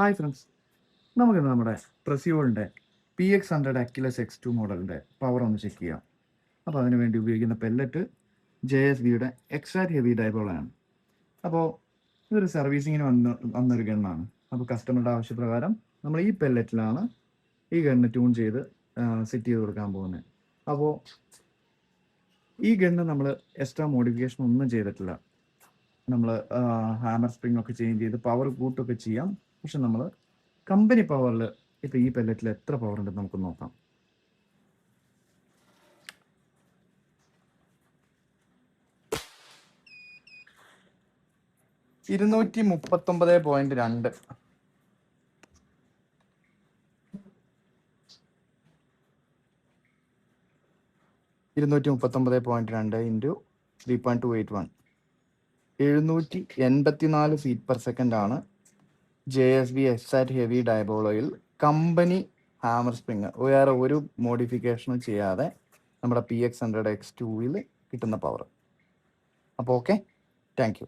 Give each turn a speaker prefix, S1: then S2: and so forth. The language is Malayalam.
S1: ഹായ് ഫ്രണ്ട്സ്, നമുക്കിന്ന് നമ്മുടെ പ്രസിയോളിൻ്റെ PX100 അക്യുലസ് X2 മോഡലിൻ്റെ പവർ ഒന്ന് ചെക്ക് ചെയ്യാം. അപ്പോൾ അതിന് വേണ്ടി ഉപയോഗിക്കുന്ന പെല്ലറ്റ് JSBയുടെ എക്സാറ്റ് ഹെവി ഡൈപോളാണ്. അപ്പോൾ ഇതൊരു സർവീസിങ്ങിന് വന്നൊരു ഗണ്ണാണ്. അപ്പോൾ കസ്റ്റമറുടെ ആവശ്യപ്രകാരം നമ്മൾ ഈ പെല്ലറ്റിലാണ് ഈ ഗണ്ണ് ട്യൂൺ ചെയ്ത് സെറ്റ് ചെയ്ത് കൊടുക്കാൻ പോകുന്നത്. അപ്പോൾ ഈ ഗണ്ണ് നമ്മൾ എക്സ്ട്രാ മോഡിഫിക്കേഷൻ ഒന്നും ചെയ്തിട്ടില്ല. നമ്മൾ ഹാമർ സ്പ്രിംഗ് ഒക്കെ ചേഞ്ച് ചെയ്ത് പവർ കൂട്ടൊക്കെ ചെയ്യാം. പക്ഷെ നമ്മൾ കമ്പനി പവറിൽ ഇപ്പോൾ ഈ പെല്ലറ്റിൽ എത്ര പവർ ഉണ്ടെന്ന് നമുക്ക് നോക്കാം. ഇരുന്നൂറ്റി 239.2 ഇൻറ്റു 3.281 784 ഫീറ്റ് പെർ സെക്കൻഡ് ആണ് JSB എക്സാറ്റ് ഹെവി ഡയബോളോയിൽ കമ്പനി ഹാമർ സ്പ്രിങ് വേറെ ഒരു മോഡിഫിക്കേഷനും ചെയ്യാതെ നമ്മുടെ PX100 X2 കിട്ടുന്ന പവർ. അപ്പോൾ ഓക്കെ, താങ്ക് യു.